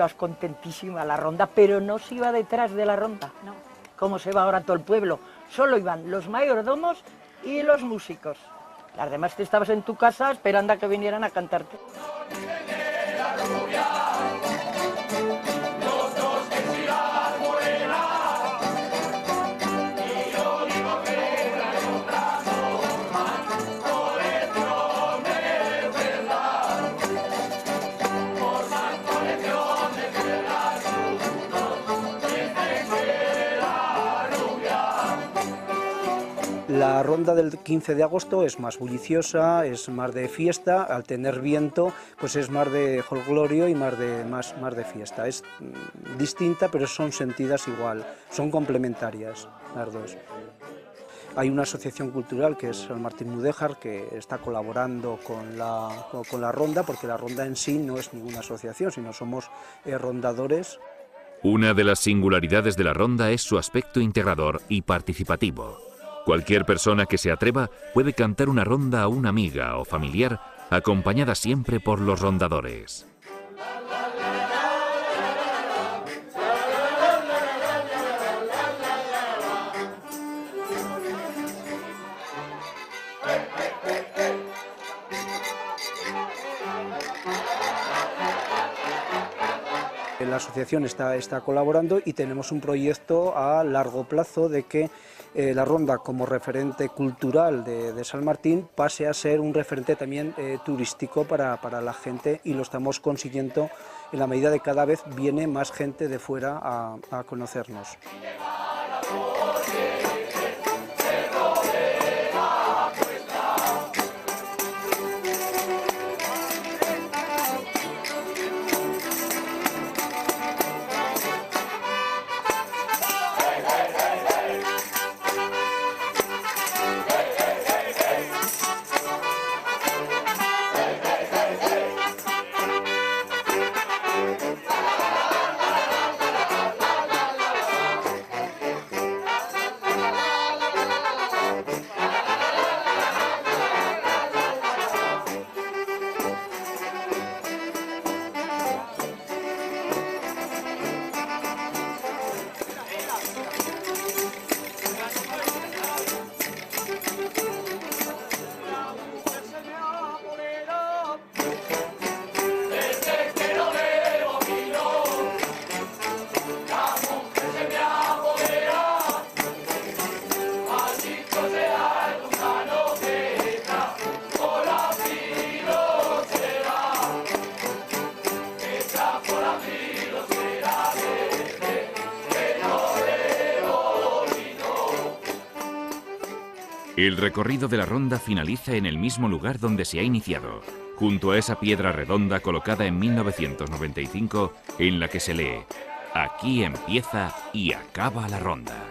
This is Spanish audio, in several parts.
ibas contentísima a la ronda, pero no se iba detrás de la ronda, No. como se va ahora todo el pueblo. Solo iban los mayordomos y los músicos. Las demás te estabas en tu casa esperando a que vinieran a cantarte. La ronda del 15 de agosto es más bulliciosa, es más de fiesta, al tener viento pues es más de jolgorio y más de fiesta. Es distinta, pero son sentidas igual, son complementarias las dos. Hay una asociación cultural que es San Martín Mudéjar que está colaborando con la ronda, porque la ronda en sí no es ninguna asociación, sino somos rondadores. Una de las singularidades de la ronda es su aspecto integrador y participativo. Cualquier persona que se atreva puede cantar una ronda a una amiga o familiar, acompañada siempre por los rondadores. La asociación está colaborando y tenemos un proyecto a largo plazo de que la ronda como referente cultural de San Martín pase a ser un referente también turístico para la gente, y lo estamos consiguiendo en la medida de cada vez viene más gente de fuera a conocernos. El recorrido de la ronda finaliza en el mismo lugar donde se ha iniciado, junto a esa piedra redonda colocada en 1995 en la que se lee: "Aquí empieza y acaba la ronda".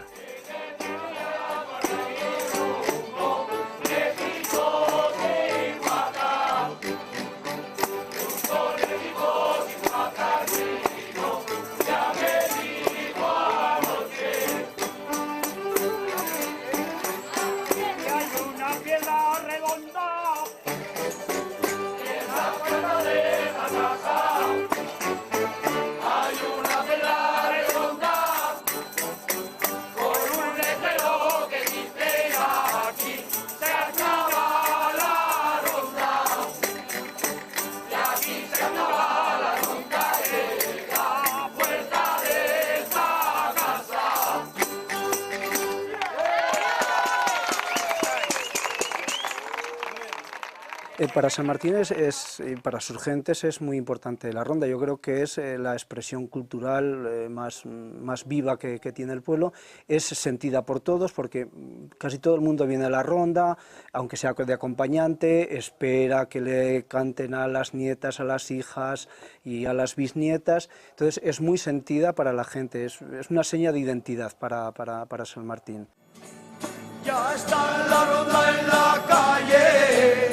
Para San Martín para sus gentes es muy importante la ronda. Yo creo que es la expresión cultural más viva que tiene el pueblo. Es sentida por todos porque casi todo el mundo viene a la ronda, aunque sea de acompañante, espera que le canten a las nietas, a las hijas y a las bisnietas. Entonces es muy sentida para la gente, es una seña de identidad para San Martín. Ya está la ronda en la calle,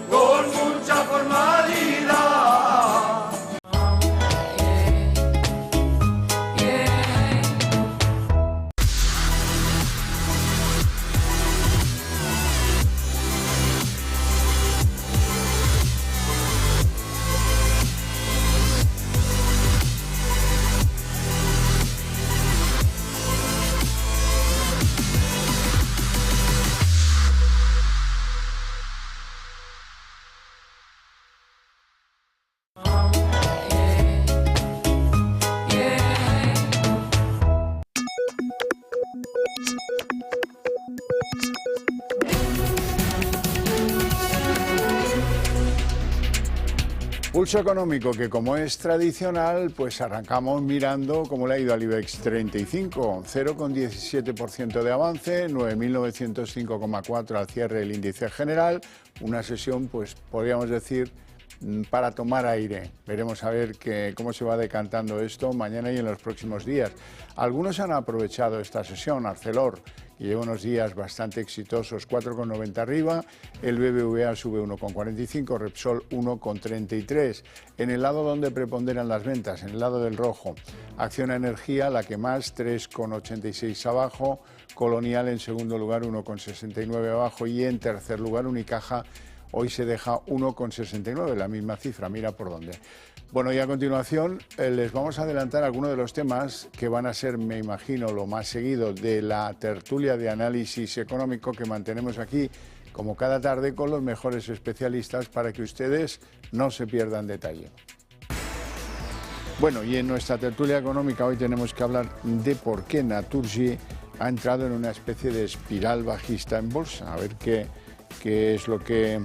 con mucha formalidad. Pulso económico que, como es tradicional, pues arrancamos mirando cómo le ha ido al IBEX 35, 0,17% de avance, 9.905,4 al cierre del índice general, una sesión, pues podríamos decir, para tomar aire. Veremos a ver cómo se va decantando esto mañana y en los próximos días. Algunos han aprovechado esta sesión, Arcelor, que lleva unos días bastante exitosos, 4,90 arriba, el BBVA sube 1,45, Repsol 1,33. En el lado donde preponderan las ventas, en el lado del rojo, Acciona Energía, la que más, 3,86 abajo, Colonial en segundo lugar, 1,69 abajo y en tercer lugar Unicaja, hoy se deja 1,69, la misma cifra, mira por dónde. Bueno, y a continuación les vamos a adelantar algunos de los temas que van a ser, me imagino, lo más seguido de la tertulia de análisis económico que mantenemos aquí, como cada tarde, con los mejores especialistas para que ustedes no se pierdan detalle. Bueno, y en nuestra tertulia económica hoy tenemos que hablar de por qué Naturgy ha entrado en una especie de espiral bajista en bolsa, a ver qué es lo que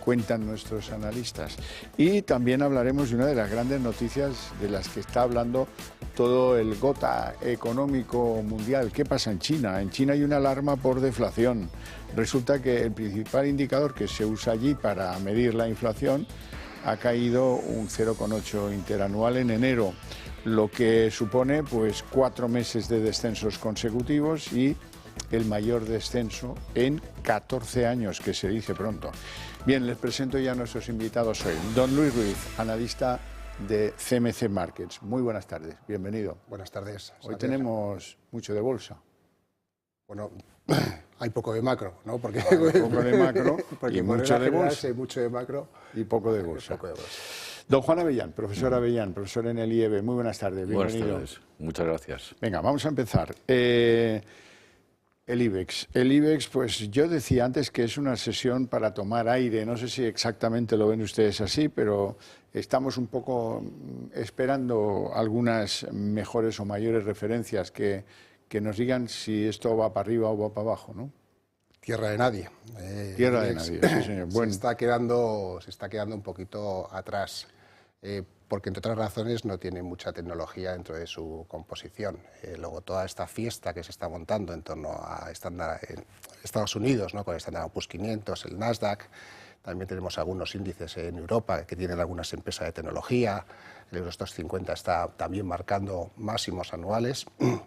cuentan nuestros analistas. Y también hablaremos de una de las grandes noticias de las que está hablando todo el gota económico mundial. ¿Qué pasa en China? En China hay una alarma por deflación. Resulta que el principal indicador que se usa allí para medir la inflación ha caído un 0,8 interanual en enero, lo que supone pues 4 meses de descensos consecutivos y el mayor descenso en 14 años, que se dice pronto. Bien, les presento ya a nuestros invitados hoy. Don Luis Ruiz, analista de CMC Markets. Muy buenas tardes, bienvenido. Buenas tardes. Hoy tenemos mucho de bolsa. Bueno, hay poco de macro, ¿no? Porque hay poco de macro y mucho de bolsa. Hay mucho de macro y poco de bolsa. Don Juan Avellán, profesor en el IEB. Muy buenas tardes, bienvenido. Buenas tardes, muchas gracias. Venga, vamos a empezar. El IBEX, pues yo decía antes que es una sesión para tomar aire, no sé si exactamente lo ven ustedes así, pero estamos un poco esperando algunas mejores o mayores referencias que nos digan si esto va para arriba o va para abajo, ¿no? Tierra de nadie. Tierra de nadie, sí señor. Bueno. Se está quedando un poquito atrás. Porque entre otras razones no tiene mucha tecnología dentro de su composición. Luego toda esta fiesta que se está montando en torno a Estados Unidos, ¿no? Con el Standard & Poor's 500, el Nasdaq, también tenemos algunos índices en Europa que tienen algunas empresas de tecnología, el Eurostoxx 50 está también marcando máximos anuales. Pues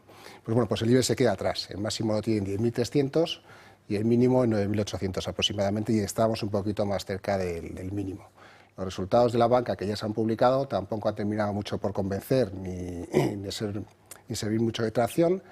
bueno, pues el IBEX se queda atrás, el máximo lo tiene en 10.300 y el mínimo en 9.800 aproximadamente, y estamos un poquito más cerca del mínimo. Los resultados de la banca que ya se han publicado tampoco han terminado mucho por convencer ni servir mucho de tracción.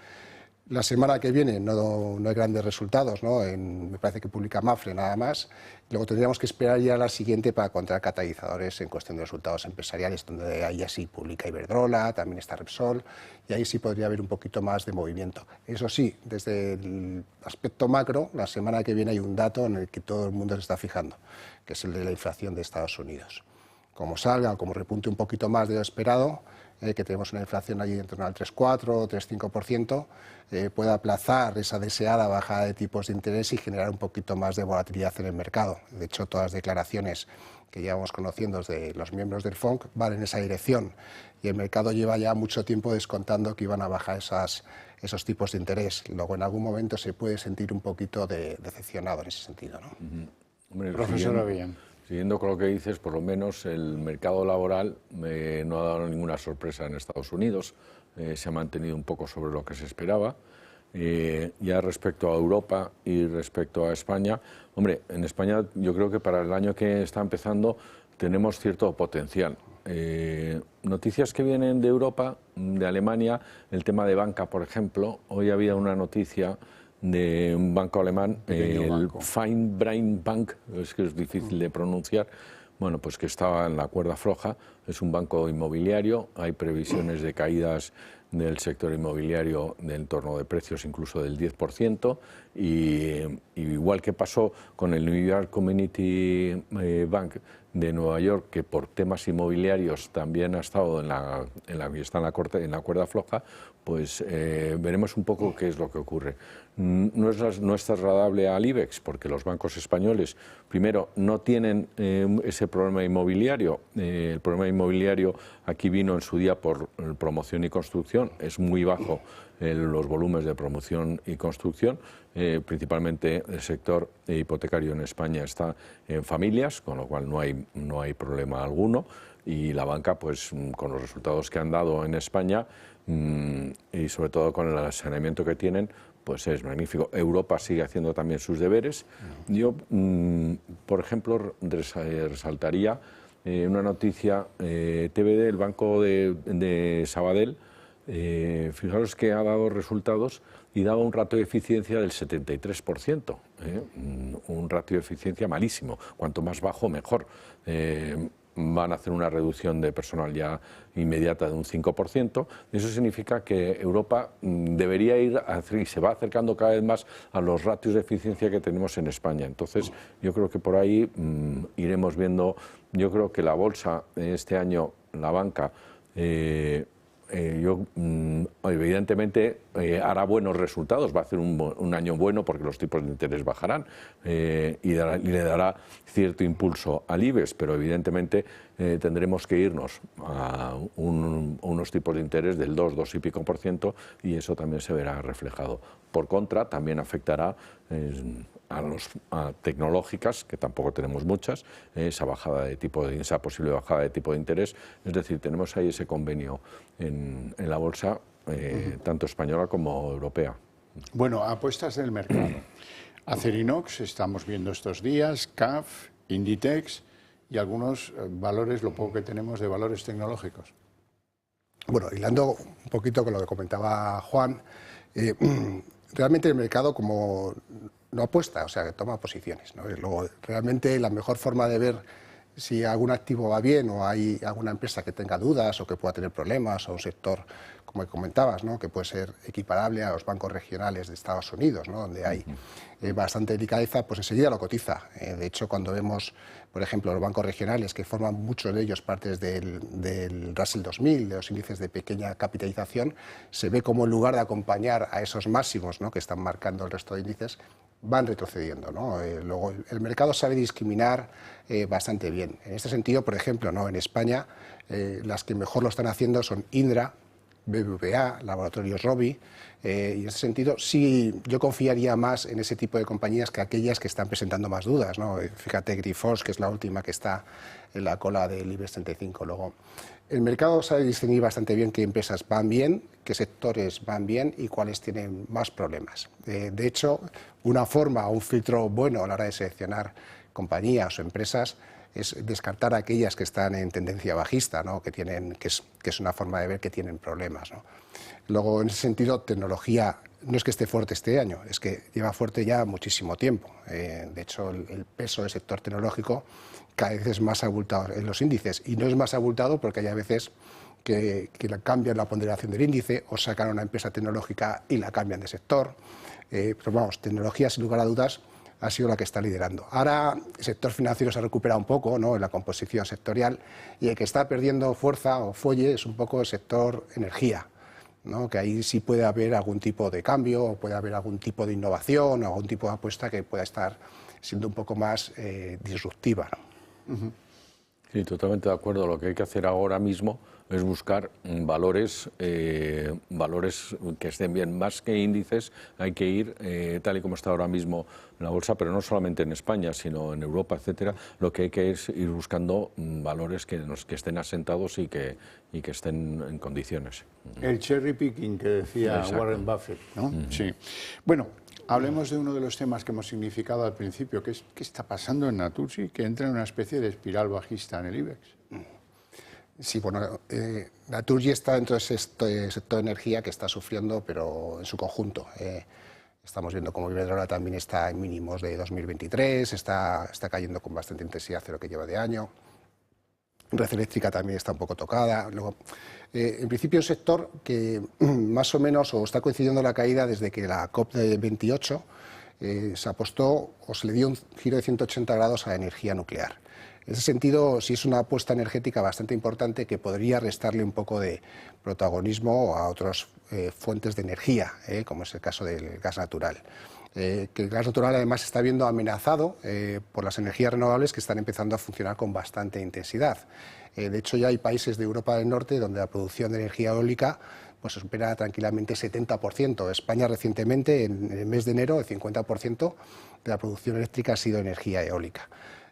La semana que viene no hay grandes resultados, ¿no? Me parece que publica Mafre nada más. Luego tendríamos que esperar ya la siguiente para encontrar catalizadores en cuestión de resultados empresariales, donde ahí ya sí publica Iberdrola, también está Repsol, y ahí sí podría haber un poquito más de movimiento. Eso sí, desde el aspecto macro, la semana que viene hay un dato en el que todo el mundo se está fijando, que es el de la inflación de Estados Unidos. Como salga o como repunte un poquito más de lo esperado, que tenemos una inflación allí en torno al 3,4 o 3,5%, puede aplazar esa deseada bajada de tipos de interés y generar un poquito más de volatilidad en el mercado. De hecho, todas las declaraciones que llevamos conociendo de los miembros del FONC van en esa dirección, y el mercado lleva ya mucho tiempo descontando que iban a bajar esos tipos de interés. Luego, en algún momento se puede sentir un poquito decepcionado en ese sentido, ¿no? Hombre, Profesor Avellán. Siguiendo con lo que dices, por lo menos el mercado laboral no ha dado ninguna sorpresa en Estados Unidos, se ha mantenido un poco sobre lo que se esperaba. Ya respecto a Europa y respecto a España, hombre, en España yo creo que para el año que está empezando tenemos cierto potencial. Noticias que vienen de Europa, de Alemania, el tema de banca, por ejemplo. Hoy había una noticia de un banco alemán, el Feinbrain Bank, es que es difícil de pronunciar, bueno, pues que estaba en la cuerda floja, es un banco inmobiliario, hay previsiones de caídas del sector inmobiliario de entorno de precios incluso del 10%, y igual que pasó con el New York Community Bank de Nueva York, que por temas inmobiliarios también ha estado está en la cuerda floja, pues veremos un poco qué es lo que ocurre. No es trasladable al IBEX porque los bancos españoles, primero, no tienen ese problema inmobiliario. El problema inmobiliario aquí vino en su día por promoción y construcción, es muy bajo los volúmenes de promoción y construcción, principalmente el sector hipotecario en España está en familias, con lo cual no hay problema alguno, y la banca, pues con los resultados que han dado en España y sobre todo con el saneamiento que tienen, pues es magnífico. Europa sigue haciendo también sus deberes. Yo, por ejemplo, resaltaría una noticia, TBD, el banco de Sabadell, fijaros que ha dado resultados y daba un ratio de eficiencia del 73%, un ratio de eficiencia malísimo, cuanto más bajo mejor. Van a hacer una reducción de personal ya inmediata de un 5%. Eso significa que Europa debería ir y se va acercando cada vez más a los ratios de eficiencia que tenemos en España. Entonces, yo creo que por ahí iremos viendo. Yo creo que la bolsa este año, la banca, evidentemente hará buenos resultados, va a hacer un año bueno porque los tipos de interés bajarán y le dará cierto impulso al IBEX, pero evidentemente tendremos que irnos a unos tipos de interés del 2 y pico % y eso también se verá reflejado. Por contra, también afectará a tecnológicas, que tampoco tenemos muchas, esa posible bajada de tipo de interés. Es decir, tenemos ahí ese convenio en la bolsa, tanto española como europea. Bueno, apuestas del mercado. Acerinox, estamos viendo estos días, CAF, Inditex y algunos valores, lo poco que tenemos de valores tecnológicos. Bueno, hilando un poquito con lo que comentaba Juan, realmente el mercado como no apuesta, o sea, que toma posiciones, ¿no? Y luego, realmente la mejor forma de ver si algún activo va bien o hay alguna empresa que tenga dudas o que pueda tener problemas o un sector, como comentabas, ¿no? Que puede ser equiparable a los bancos regionales de Estados Unidos, ¿no? Donde hay bastante delicadeza, pues enseguida lo cotiza. De hecho, cuando vemos, por ejemplo, los bancos regionales, que forman muchos de ellos partes del Russell 2000, de los índices de pequeña capitalización, se ve como en lugar de acompañar a esos máximos, ¿no? Que están marcando el resto de índices, van retrocediendo, ¿no? Luego el mercado sabe discriminar bastante bien. En este sentido, por ejemplo, ¿no? En España las que mejor lo están haciendo son Indra, BBVA, Laboratorios Rovi, y en ese sentido sí yo confiaría más en ese tipo de compañías que aquellas que están presentando más dudas, ¿no? Fíjate Grifols, que es la última que está en la cola del IBEX 35. Luego, el mercado sabe distinguir bastante bien qué empresas van bien, qué sectores van bien y cuáles tienen más problemas. De hecho, una forma o un filtro bueno a la hora de seleccionar compañías o empresas es descartar a aquellas que están en tendencia bajista, ¿no? que es una forma de ver que tienen problemas, ¿no? Luego, en ese sentido, tecnología no es que esté fuerte este año, es que lleva fuerte ya muchísimo tiempo. De hecho, el peso del sector tecnológico cada vez es más abultado en los índices, y no es más abultado porque hay a veces que cambian la ponderación del índice o sacan una empresa tecnológica y la cambian de sector. Pero vamos, tecnología sin lugar a dudas ha sido la que está liderando. Ahora el sector financiero se ha recuperado un poco, ¿no? En la composición sectorial, y el que está perdiendo fuerza o fuelle es un poco el sector energía, ¿no? Que ahí sí puede haber algún tipo de cambio, o puede haber algún tipo de innovación, o algún tipo de apuesta que pueda estar siendo un poco más disruptiva, ¿no? Sí, totalmente de acuerdo. Lo que hay que hacer ahora mismo es buscar valores que estén bien, más que índices. Hay que ir tal y como está ahora mismo la bolsa, pero no solamente en España, sino en Europa, etcétera. Lo que hay que es ir buscando valores que estén asentados y que estén en condiciones. El cherry picking que decía Warren Buffett, ¿no? Sí. Bueno, hablemos de uno de los temas que hemos significado al principio, que es qué está pasando en Naturgy, que entra en una especie de espiral bajista en el IBEX. Sí, bueno, Naturgy está dentro de ese sector de energía que está sufriendo, pero en su conjunto. Estamos viendo como Iberdrola también está en mínimos de 2023, está cayendo con bastante intensidad de lo que lleva de año. Red Eléctrica también está un poco tocada. Luego, en principio, un sector que más o menos está coincidiendo la caída desde que la COP28 se apostó o se le dio un giro de 180 grados a la energía nuclear. En ese sentido, sí es una apuesta energética bastante importante que podría restarle un poco de protagonismo a otras fuentes de energía, como es el caso del gas natural. Que el gas natural además está viendo amenazado por las energías renovables que están empezando a funcionar con bastante intensidad. De hecho, ya hay países de Europa del Norte donde la producción de energía eólica pues supera tranquilamente 70%. España recientemente, en el mes de enero, el 50% de la producción eléctrica ha sido energía eólica.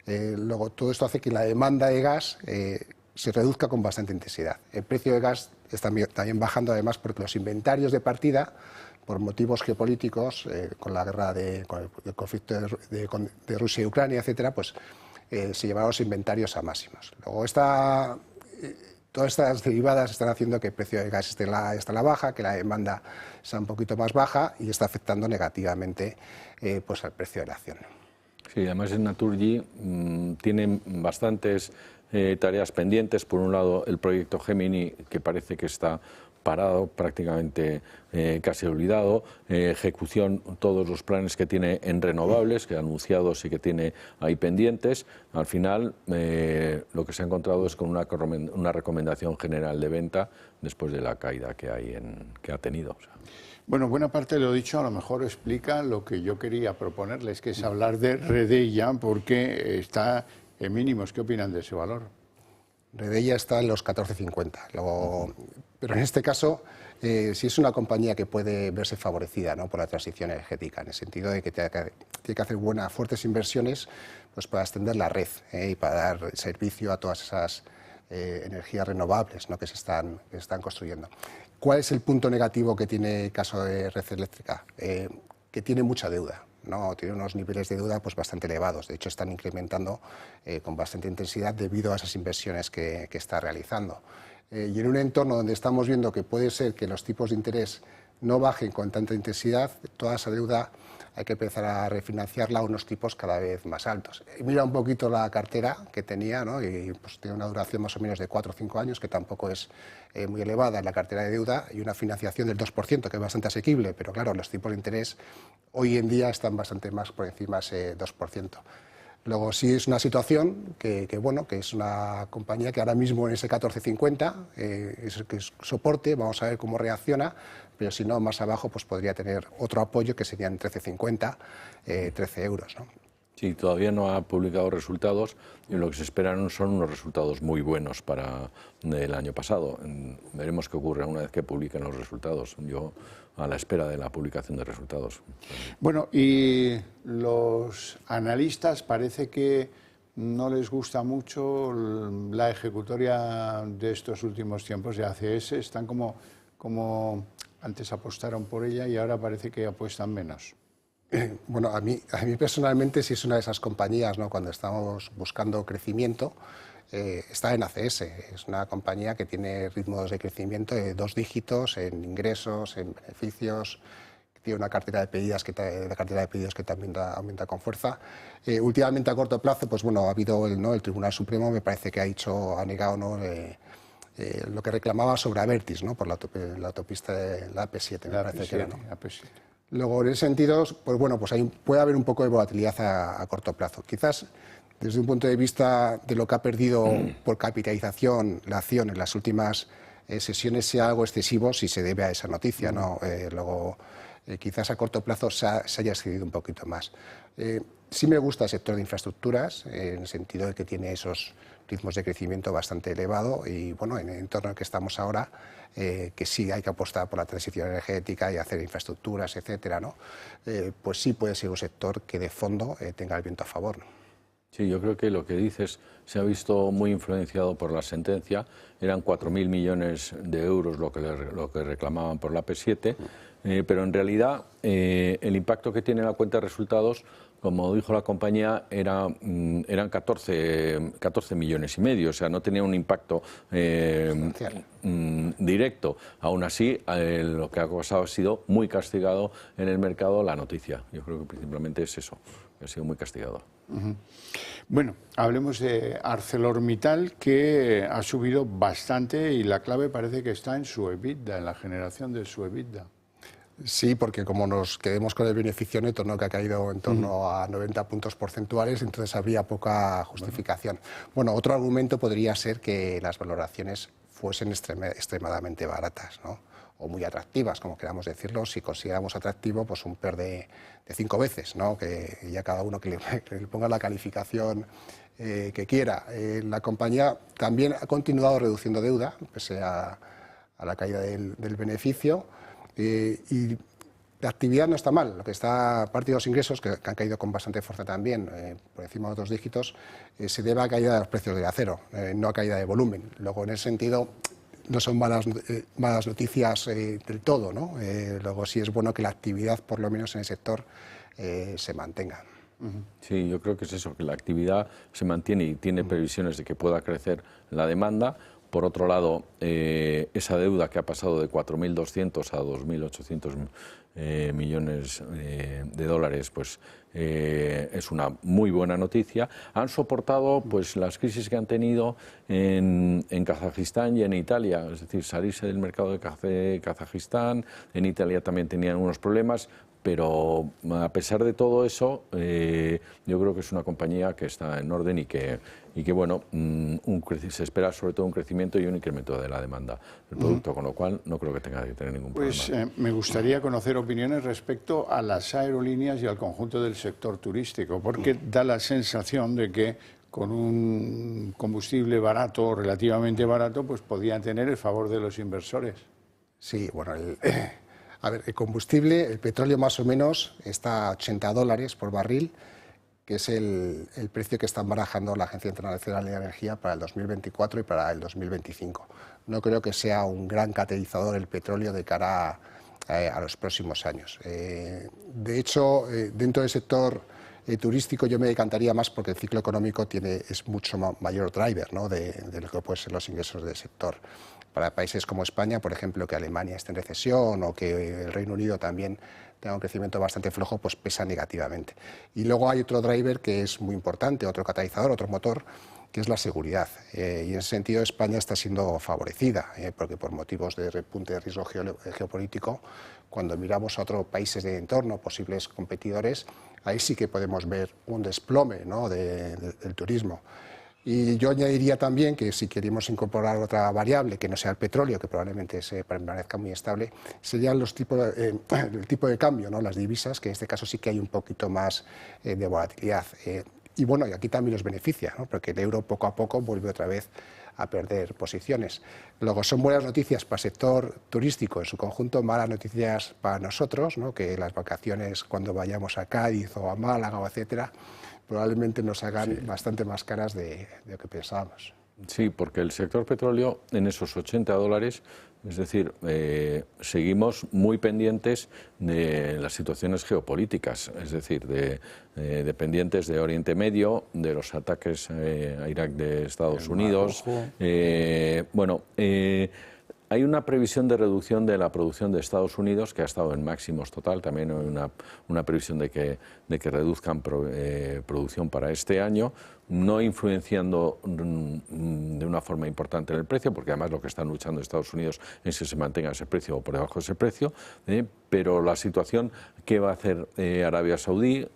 Luego, todo esto hace que la demanda de gas se reduzca con bastante intensidad. El precio del gas está también bajando, además, porque los inventarios de partida, por motivos geopolíticos, con la guerra, con el conflicto de Rusia y Ucrania, etcétera, pues se llevaron los inventarios a máximos. Luego, todas estas derivadas están haciendo que el precio del gas esté a la baja, que la demanda sea un poquito más baja y está afectando negativamente pues al precio de la acción. Sí, además en Naturgy tienen bastantes tareas pendientes. Por un lado, el proyecto Gemini, que parece que está parado, prácticamente casi olvidado. Ejecución, todos los planes que tiene en renovables, que anunciados y que tiene ahí pendientes. Al final, lo que se ha encontrado es con una recomendación general de venta después de la caída que ha tenido. O sea. Bueno, buena parte de lo dicho a lo mejor explica lo que yo quería proponerles, que es hablar de Redeia, porque está en mínimos. ¿Qué opinan de ese valor? Redeia está en los 14,50. Pero en este caso, sí es una compañía que puede verse favorecida, ¿no?, por la transición energética, en el sentido de que tiene que hacer fuertes inversiones pues, para extender la red y para dar servicio a todas esas energías renovables, ¿no?, que se están construyendo. ¿Cuál es el punto negativo que tiene el caso de Red Eléctrica? Que tiene mucha deuda, ¿no? Tiene unos niveles de deuda pues, bastante elevados. De hecho, están incrementando con bastante intensidad debido a esas inversiones que está realizando. Y en un entorno donde estamos viendo que puede ser que los tipos de interés no bajen con tanta intensidad, toda esa deuda hay que empezar a refinanciarla a unos tipos cada vez más altos. Mira un poquito la cartera que tenía, ¿no?, y pues, tiene una duración más o menos de 4 o 5 años, que tampoco es muy elevada en la cartera de deuda, y una financiación del 2%, que es bastante asequible, pero claro, los tipos de interés hoy en día están bastante más por encima de ese 2%. Luego sí es una situación que es una compañía que ahora mismo en ese 14,50 es el que es soporte, vamos a ver cómo reacciona, pero si no, más abajo pues podría tener otro apoyo que serían 13,50, 13 euros, ¿no? Sí, todavía no ha publicado resultados y lo que se esperan son unos resultados muy buenos para el año pasado. Veremos qué ocurre una vez que publiquen los resultados. Yo a la espera de la publicación de resultados. Bueno, y los analistas parece que no les gusta mucho la ejecutoria de estos últimos tiempos de ACS. Están como antes apostaron por ella y ahora parece que apuestan menos. Bueno, a mí personalmente sí es una de esas compañías, ¿no?, cuando estamos buscando crecimiento, está en ACS. Es una compañía que tiene ritmos de crecimiento de 2 dígitos en ingresos, en beneficios, tiene una cartera de pedidos que también aumenta con fuerza. Últimamente a corto plazo, pues bueno, ha habido el Tribunal Supremo, me parece que ha negado, ¿no?, lo que reclamaba sobre Abertis, ¿no?, por la autopista de la AP7, me parece que era, ¿no? AP7. Luego, en ese sentido, pues bueno, pues puede haber un poco de volatilidad a corto plazo. Quizás desde un punto de vista de lo que ha perdido por capitalización la acción en las últimas sesiones sea algo excesivo si se debe a esa noticia, ¿no? Luego, quizás a corto plazo se haya excedido un poquito más. Sí me gusta el sector de infraestructuras, en el sentido de que tiene esos ritmos de crecimiento bastante elevado y, bueno, en el entorno en el que estamos ahora, que sí hay que apostar por la transición energética y hacer infraestructuras, etcétera, ¿no? Pues sí puede ser un sector que de fondo tenga el viento a favor, ¿no? Sí, yo creo que lo que dices se ha visto muy influenciado por la sentencia. Eran 4.000 millones de euros lo que reclamaban por la AP7, pero en realidad el impacto que tiene la cuenta de resultados, como dijo la compañía, eran 14 millones y medio, o sea, no tenía un impacto directo. Aún así, lo que ha pasado ha sido muy castigado en el mercado la noticia. Yo creo que principalmente es eso, que ha sido muy castigado. Bueno, hablemos de ArcelorMittal, que ha subido bastante y la clave parece que está en su EBITDA, en la generación de su EBITDA. Sí, porque como nos quedemos con el beneficio neto, ¿no?, que ha caído en torno a 90 puntos porcentuales, entonces habría poca justificación. Bueno, otro argumento podría ser que las valoraciones fuesen extremadamente baratas, ¿no?, o muy atractivas, como queramos decirlo. Si consideramos atractivo, pues un PER de 5 veces, ¿no?, que ya cada uno que le ponga la calificación que quiera. La compañía también ha continuado reduciendo deuda, pese a la caída del beneficio. Y la actividad no está mal, lo que está parte de los ingresos, que han caído con bastante fuerza también, por encima de 2 dígitos, se debe a caída de los precios del acero, no a caída de volumen. Luego, en ese sentido, no son malas noticias del todo, ¿no? Luego sí es bueno que la actividad, por lo menos en el sector, se mantenga. Sí, yo creo que es eso, que la actividad se mantiene y tiene previsiones de que pueda crecer la demanda. Por otro lado, esa deuda que ha pasado de 4.200 a 2.800 millones de dólares, pues es una muy buena noticia. Han soportado pues las crisis que han tenido en Kazajistán y en Italia, es decir, salirse del mercado de Kazajistán. En Italia también tenían unos problemas, pero a pesar de todo eso, yo creo que es una compañía que está en orden y que bueno, se espera sobre todo un crecimiento y un incremento de la demanda del producto, con lo cual no creo que tenga que tener ningún problema. Pues me gustaría conocer opiniones respecto a las aerolíneas y al conjunto del sector turístico, porque da la sensación de que con un combustible barato, relativamente barato, pues podían tener el favor de los inversores. Sí, bueno, a ver, el combustible, el petróleo más o menos está a $80 por barril, que es el precio que están barajando la Agencia Internacional de Energía para el 2024 y para el 2025. No creo que sea un gran catalizador el petróleo de cara a los próximos años. De hecho, dentro del sector turístico yo me decantaría más porque el ciclo económico es mucho mayor driver, ¿no?, de lo que pueden ser los ingresos del sector. Para países como España, por ejemplo, que Alemania esté en recesión o que el Reino Unido también tenga un crecimiento bastante flojo, pues pesa negativamente. Y luego hay otro driver que es muy importante, otro catalizador, otro motor, que es la seguridad. Y en ese sentido España está siendo favorecida, porque por motivos de repunte de riesgo geopolítico, cuando miramos a otros países de entorno, posibles competidores, ahí sí que podemos ver un desplome, ¿no?, del turismo. Y yo añadiría también que si queremos incorporar otra variable que no sea el petróleo, que probablemente se permanezca muy estable, serían el tipo de cambio, ¿no?, las divisas, que en este caso sí que hay un poquito más de volatilidad. Y bueno, y aquí también nos beneficia, ¿no?, porque el euro poco a poco vuelve otra vez a perder posiciones. Luego son buenas noticias para el sector turístico en su conjunto, malas noticias para nosotros, ¿no?, que las vacaciones cuando vayamos a Cádiz o a Málaga o etcétera, probablemente nos hagan bastante más caras de lo que pensábamos. Sí, porque el sector petróleo en esos $80, es decir, seguimos muy pendientes de las situaciones geopolíticas, es decir, dependientes de Oriente Medio, de los ataques a Irak de Estados Unidos. Hay una previsión de reducción de la producción de Estados Unidos que ha estado en máximos total. También hay una previsión de que reduzcan producción para este año, no influenciando de una forma importante en el precio, porque además lo que están luchando Estados Unidos es que se mantenga ese precio o por debajo de ese precio, pero la situación que va a hacer Arabia Saudí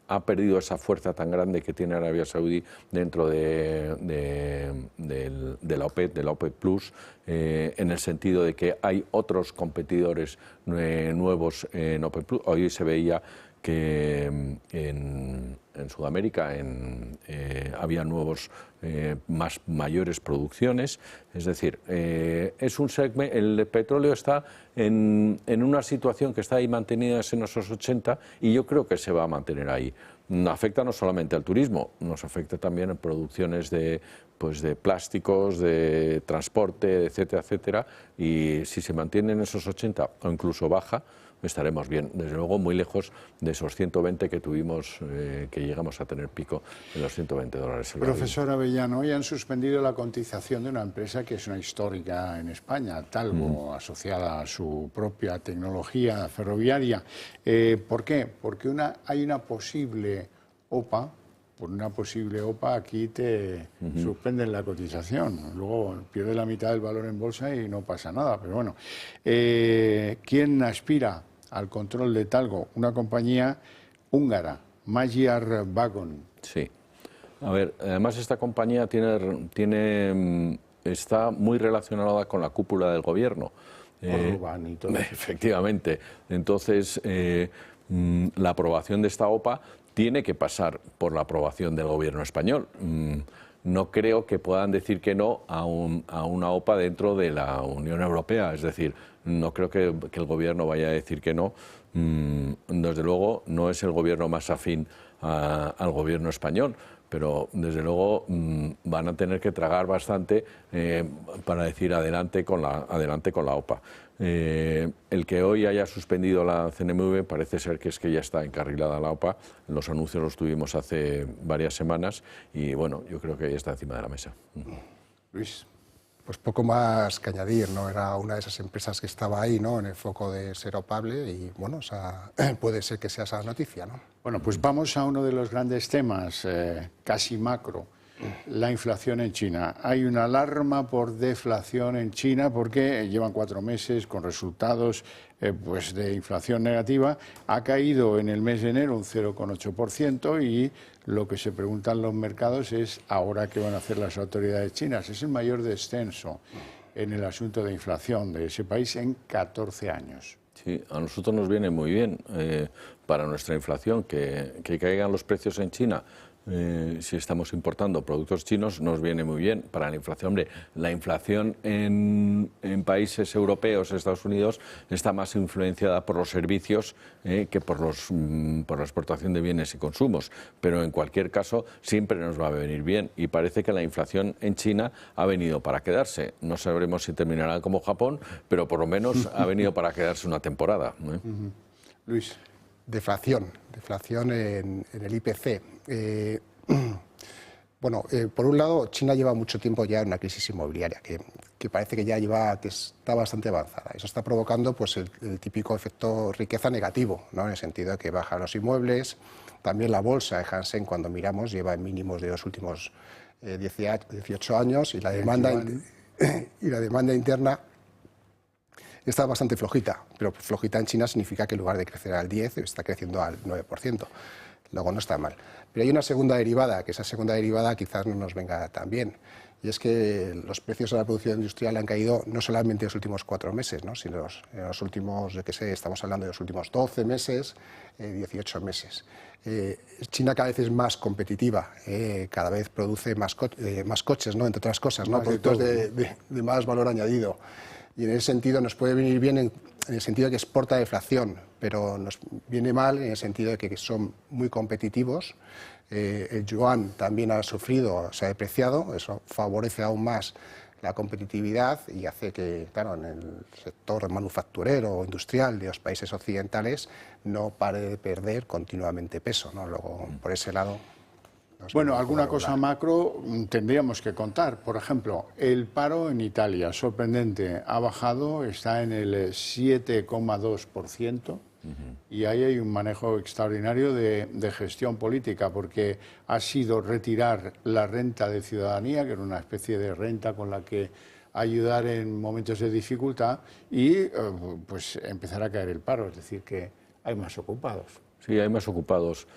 ha perdido esa fuerza tan grande que tiene Arabia Saudí dentro de la OPEP Plus, en el sentido de que hay otros competidores nuevos en OPEP Plus. Hoy se veía que en Sudamérica había mayores producciones, es decir, es un segmento. El petróleo está en una situación que está ahí mantenida en esos 80 y yo creo que se va a mantener ahí. Afecta no solamente al turismo, nos afecta también en producciones de plásticos, de transporte, etcétera, etcétera, y si se mantiene en esos 80 o incluso baja, estaremos bien. Desde luego muy lejos de esos 120 que tuvimos, que llegamos a tener pico en los $120. Profesor Avellano, hoy han suspendido la cotización de una empresa que es una histórica en España, Talgo, asociada a su propia tecnología ferroviaria. ¿Por qué? Porque hay una posible OPA por una posible OPA aquí te suspenden la cotización. Luego pierdes la mitad del valor en bolsa y no pasa nada. Pero bueno, ¿quién aspira al control de Talgo? Una compañía húngara, Magyar Vagon. Sí. A ver, además esta compañía está muy relacionada con la cúpula del gobierno. Orbán y todo. Efectivamente. Entonces, la aprobación de esta OPA tiene que pasar por la aprobación del gobierno español. No creo que puedan decir que no a una OPA dentro de la Unión Europea. Es decir, no creo que el gobierno vaya a decir que no. Desde luego, no es el gobierno más afín al gobierno español, pero desde luego van a tener que tragar bastante para decir adelante con la OPA. El que hoy haya suspendido la CNMV parece ser que es que ya está encarrilada la OPA. Los anuncios los tuvimos hace varias semanas y bueno, yo creo que ya está encima de la mesa. Luis. Pues poco más que añadir, ¿no? Era una de esas empresas que estaba ahí, ¿no?, en el foco de ser opable y, bueno, puede ser que sea esa noticia, ¿no? Bueno, pues vamos a uno de los grandes temas, casi macro, la inflación en China. Hay una alarma por deflación en China porque llevan 4 meses con resultados pues de inflación negativa. Ha caído en el mes de enero un 0,8% y lo que se preguntan los mercados es ahora qué van a hacer las autoridades chinas. Es el mayor descenso en el asunto de inflación de ese país en 14 años. Sí, a nosotros nos viene muy bien para nuestra inflación que caigan los precios en China. Si estamos importando productos chinos, nos viene muy bien para la inflación. Hombre, la inflación en países europeos, Estados Unidos, está más influenciada por los servicios que por la exportación de bienes y consumos. Pero en cualquier caso, siempre nos va a venir bien. Y parece que la inflación en China ha venido para quedarse. No sabremos si terminará como Japón, pero por lo menos ha venido para quedarse una temporada. Luis. Deflación en el IPC. Bueno, por un lado, China lleva mucho tiempo ya en una crisis inmobiliaria que parece que está bastante avanzada. Eso está provocando pues el típico efecto riqueza negativo, ¿no?, en el sentido de que bajan los inmuebles. También la bolsa de Hang Seng, cuando miramos, lleva en mínimos de los últimos 18 años y la demanda interna está bastante flojita, pero flojita en China significa que en lugar de crecer al 10, está creciendo al 9%. Luego no está mal. Pero hay una segunda derivada, que esa segunda derivada quizás no nos venga tan bien. Y es que los precios de la producción industrial han caído no solamente en los últimos 4 meses, ¿no?, sino en los últimos, estamos hablando de los últimos 12 meses, 18 meses. China cada vez es más competitiva, cada vez produce más coches, ¿no?, entre otras cosas, ¿no?, productos de más valor añadido. Y en ese sentido nos puede venir bien en el sentido de que exporta deflación, pero nos viene mal en el sentido de que son muy competitivos. El yuan también ha sufrido, se ha depreciado, eso favorece aún más la competitividad y hace que, claro, en el sector manufacturero o industrial de los países occidentales no pare de perder continuamente peso, ¿no? Luego, por ese lado... Bueno, alguna cosa macro tendríamos que contar. Por ejemplo, el paro en Italia, sorprendente, ha bajado, está en el 7,2%. Y ahí hay un manejo extraordinario de gestión política, porque ha sido retirar la renta de ciudadanía, que era una especie de renta con la que ayudar en momentos de dificultad, y pues empezar a caer el paro, es decir, que hay más ocupados. Sí, hay más ocupados.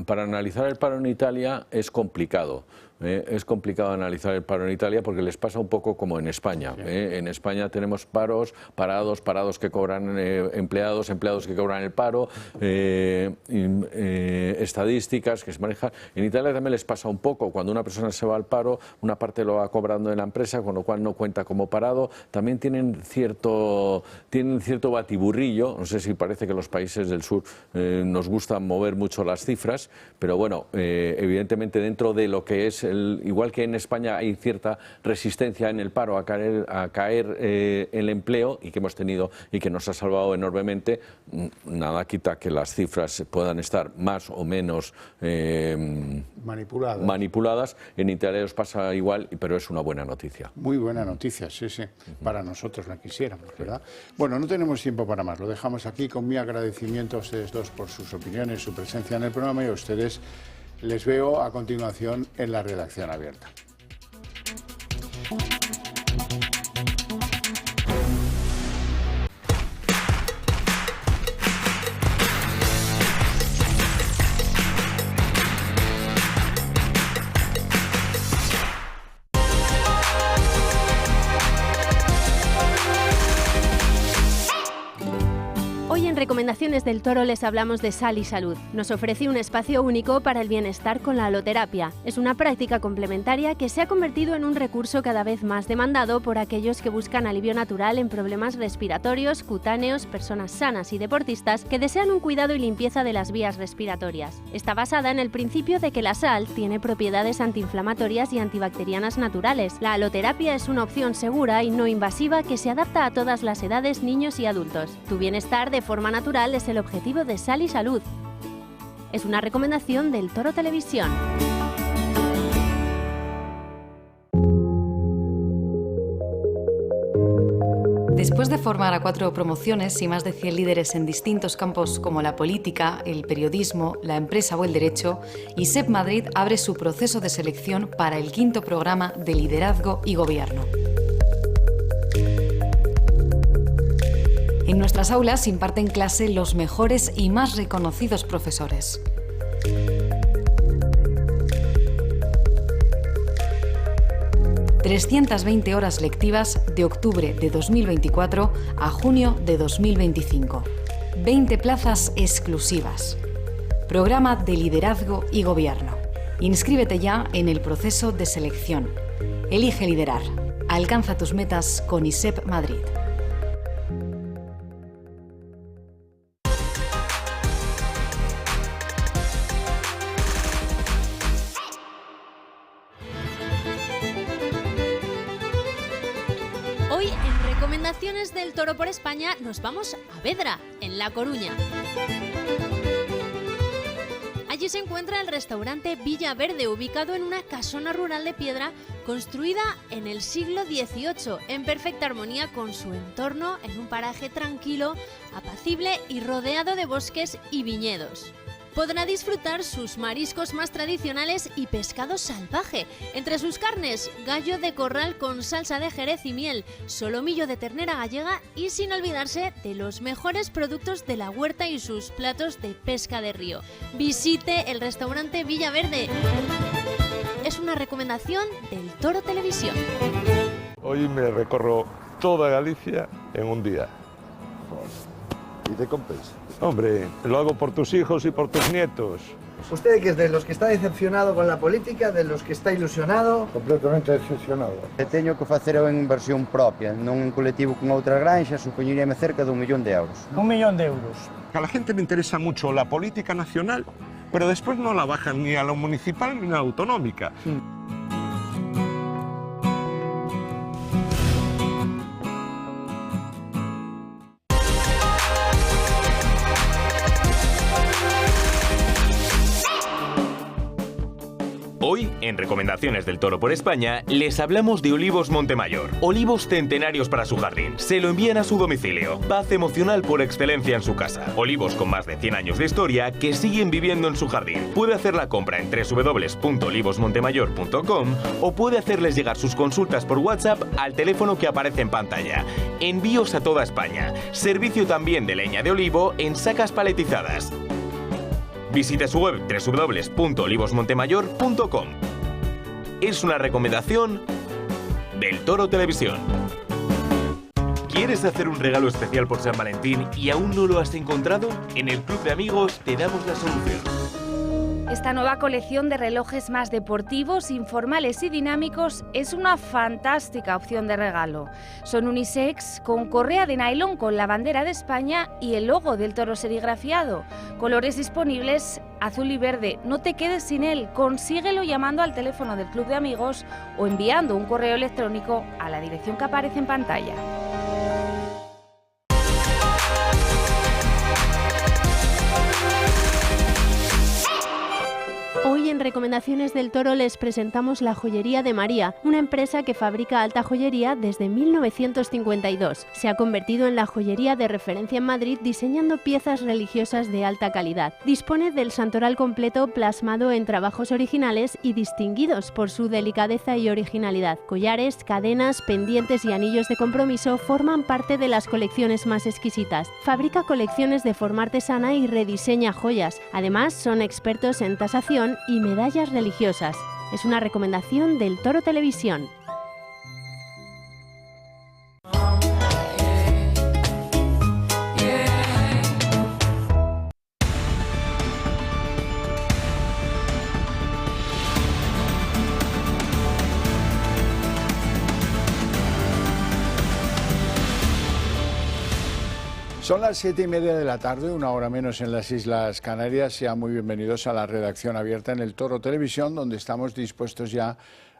Para analizar el paro en Italia es complicado. Es complicado analizar el paro en Italia porque les pasa un poco como en España. Sí. En España tenemos parados que cobran empleados que cobran el paro, estadísticas que se manejan. En Italia también les pasa un poco. Cuando una persona se va al paro, una parte lo va cobrando en la empresa, con lo cual no cuenta como parado. También tienen cierto batiburrillo. No sé si parece que los países del sur nos gustan mover mucho las cifras, pero bueno, evidentemente dentro de lo que es igual que en España hay cierta resistencia en el paro a caer el empleo y que hemos tenido y que nos ha salvado enormemente, nada quita que las cifras puedan estar más o menos manipuladas. En Italia os pasa igual, pero es una buena noticia. Muy buena noticia, sí. Para nosotros la quisiéramos, ¿verdad? Bueno, no tenemos tiempo para más, lo dejamos aquí con mi agradecimiento a ustedes dos por sus opiniones, su presencia en el programa y a ustedes Les veo a continuación en la redacción abierta. Recomendaciones del Toro les hablamos de Sal y Salud. Nos ofrece un espacio único para el bienestar con la aloterapia. Es una práctica complementaria que se ha convertido en un recurso cada vez más demandado por aquellos que buscan alivio natural en problemas respiratorios, cutáneos, personas sanas y deportistas que desean un cuidado y limpieza de las vías respiratorias. Está basada en el principio de que la sal tiene propiedades antiinflamatorias y antibacterianas naturales. La aloterapia es una opción segura y no invasiva que se adapta a todas las edades, niños y adultos. Tu bienestar de forma natural es el objetivo de Sal y Salud. Es una recomendación del Toro Televisión. Después de formar a 4 promociones y más de 100 líderes en distintos campos como la política, el periodismo, la empresa o el derecho, ISEP Madrid abre su proceso de selección para el 5º programa de liderazgo y gobierno. En nuestras aulas imparten clase los mejores y más reconocidos profesores. ...320 horas lectivas de octubre de 2024 a junio de 2025. 20 plazas exclusivas. Programa de liderazgo y gobierno. Inscríbete ya en el proceso de selección. Elige liderar. Alcanza tus metas con ISEP Madrid. Hoy en Recomendaciones del Toro por España nos vamos a Vedra, en La Coruña. Allí se encuentra el restaurante Villa Verde, ubicado en una casona rural de piedra construida en el siglo XVIII, en perfecta armonía con su entorno, en un paraje tranquilo, apacible y rodeado de bosques y viñedos. Podrá disfrutar sus mariscos más tradicionales y pescado salvaje. Entre sus carnes, gallo de corral con salsa de jerez y miel, solomillo de ternera gallega y sin olvidarse de los mejores productos de la huerta y sus platos de pesca de río. Visite el restaurante Villa Verde. Es una recomendación del Toro Televisión. Hoy me recorro toda Galicia en un día. ¿Y te compensa? Hombre, lo hago por tus hijos y por tus nietos. ¿Usted que es de los que está decepcionado con la política, de los que está ilusionado? Completamente decepcionado. Teño que facer en inversión propia, non en colectivo con outras granxas, supoñeríame cerca de 1 millón de euros. 1 millón de euros. A la gente le interesa mucho la política nacional, pero después no la bajan ni a lo municipal ni a la autonómica. Hoy, en Recomendaciones del Toro por España, les hablamos de Olivos Montemayor. Olivos centenarios para su jardín. Se lo envían a su domicilio. Paz emocional por excelencia en su casa. Olivos con más de 100 años de historia que siguen viviendo en su jardín. Puede hacer la compra en www.olivosmontemayor.com o puede hacerles llegar sus consultas por WhatsApp al teléfono que aparece en pantalla. Envíos a toda España. Servicio también de leña de olivo en sacas paletizadas. Visite su web www.olivosmontemayor.com. Es una recomendación del Toro Televisión. ¿Quieres hacer un regalo especial por San Valentín y aún no lo has encontrado? En el Club de Amigos te damos la solución. Esta nueva colección de relojes más deportivos, informales y dinámicos es una fantástica opción de regalo. Son unisex con correa de nylon con la bandera de España y el logo del toro serigrafiado. Colores disponibles azul y verde. No te quedes sin él, consíguelo llamando al teléfono del Club de Amigos o enviando un correo electrónico a la dirección que aparece en pantalla. Hoy en recomendaciones del toro les presentamos la Joyería de María, una empresa que fabrica alta joyería desde 1952. Se ha convertido en la joyería de referencia en Madrid diseñando piezas religiosas de alta calidad. Dispone del santoral completo plasmado en trabajos originales y distinguidos por su delicadeza y originalidad. Collares, cadenas, pendientes y anillos de compromiso forman parte de las colecciones más exquisitas. Fabrica colecciones de forma artesana y rediseña joyas. Además, son expertos en tasación y medallas religiosas. Es una recomendación del Toro Televisión. Son las 7:30 de la tarde, una hora menos en las Islas Canarias. Sean muy bienvenidos a la redacción abierta en el Toro Televisión, donde estamos dispuestos ya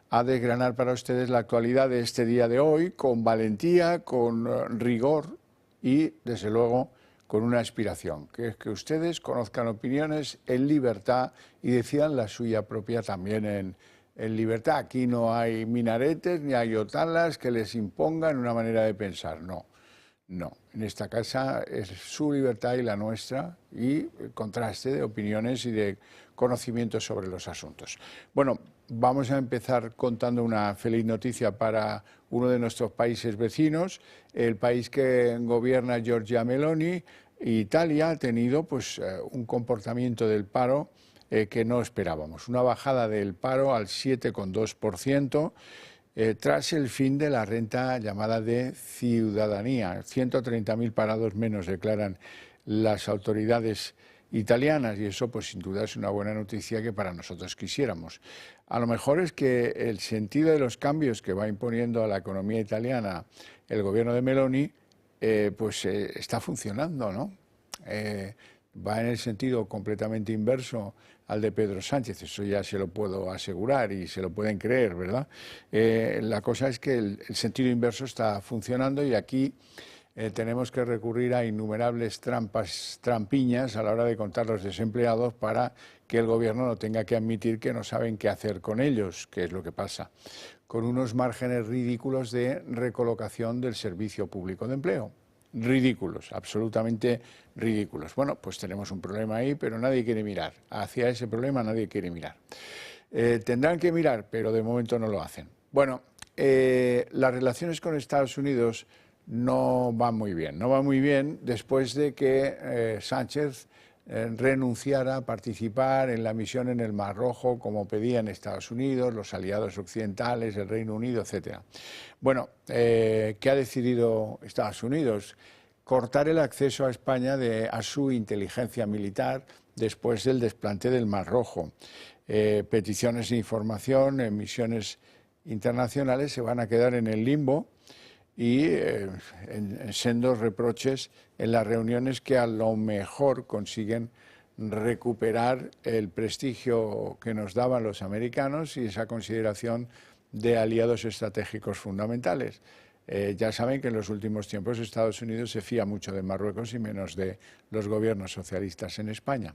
a desgranar para ustedes la actualidad de este día de hoy, con valentía, con rigor y, desde luego, con una aspiración, que es que ustedes conozcan opiniones en libertad y decidan la suya propia también en libertad. Aquí no hay minaretes ni hay otalas que les impongan una manera de pensar, no. No, en esta casa es su libertad y la nuestra y el contraste de opiniones y de conocimientos sobre los asuntos. Bueno, vamos a empezar contando una feliz noticia para uno de nuestros países vecinos, el país que gobierna Giorgia Meloni. Italia ha tenido pues un comportamiento del paro que no esperábamos, una bajada del paro al 7,2%. Tras el fin de la renta llamada de ciudadanía. 130.000 parados menos declaran las autoridades italianas y eso pues sin duda es una buena noticia que para nosotros quisiéramos. A lo mejor es que el sentido de los cambios que va imponiendo a la economía italiana el gobierno de Meloni está funcionando, ¿no? Va en el sentido completamente inverso al de Pedro Sánchez, eso ya se lo puedo asegurar y se lo pueden creer, ¿verdad? La cosa es que el sentido inverso está funcionando y aquí tenemos que recurrir a innumerables trampiñas a la hora de contar los desempleados para que el gobierno no tenga que admitir que no saben qué hacer con ellos, que es lo que pasa, con unos márgenes ridículos de recolocación del servicio público de empleo. Ridículos, absolutamente ridículos. Bueno, pues tenemos un problema ahí, pero nadie quiere mirar. Hacia ese problema nadie quiere mirar. Tendrán que mirar, pero de momento no lo hacen. Bueno, las relaciones con Estados Unidos no van muy bien. No van muy bien después de que Sánchez renunciara a participar en la misión en el Mar Rojo, como pedían Estados Unidos, los aliados occidentales, el Reino Unido, etc. Bueno, ¿qué ha decidido Estados Unidos? Cortar el acceso a España a su inteligencia militar después del desplante del Mar Rojo. Peticiones de información en misiones internacionales se van a quedar en el limbo y en sendos reproches en las reuniones que a lo mejor consiguen recuperar el prestigio que nos daban los americanos y esa consideración de aliados estratégicos fundamentales. Ya saben que en los últimos tiempos Estados Unidos se fía mucho de Marruecos y menos de los gobiernos socialistas en España.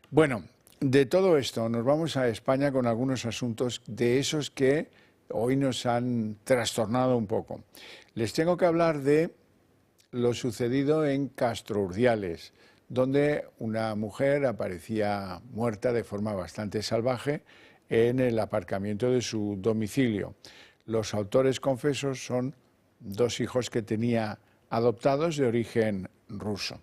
Bueno, de todo esto nos vamos a España con algunos asuntos de esos que hoy nos han trastornado un poco. Les tengo que hablar de lo sucedido en Castro Urdiales, donde una mujer aparecía muerta de forma bastante salvaje en el aparcamiento de su domicilio. Los autores confesos son dos hijos que tenía adoptados de origen ruso,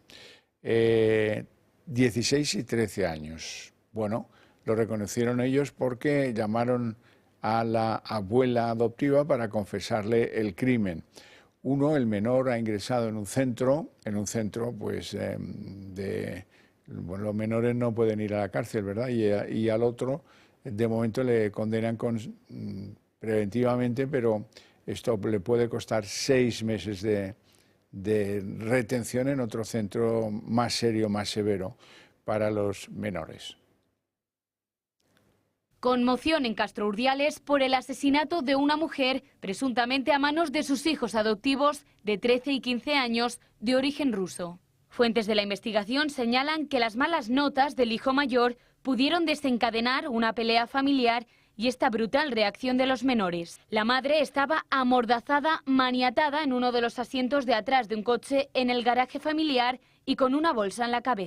16 y 13 años. Bueno, lo reconocieron ellos porque llamaron a la abuela adoptiva para confesarle el crimen. Uno, el menor, ha ingresado en un centro pues los menores no pueden ir a la cárcel, ¿verdad? Y al otro, de momento le condenan preventivamente, pero esto le puede costar 6 meses de retención en otro centro más serio, más severo para los menores. Conmoción en Castro Urdiales por el asesinato de una mujer presuntamente a manos de sus hijos adoptivos de 13 y 15 años de origen ruso. Fuentes de la investigación señalan que las malas notas del hijo mayor pudieron desencadenar una pelea familiar y esta brutal reacción de los menores. La madre estaba amordazada, maniatada en uno de los asientos de atrás de un coche en el garaje familiar y con una bolsa en la cabeza.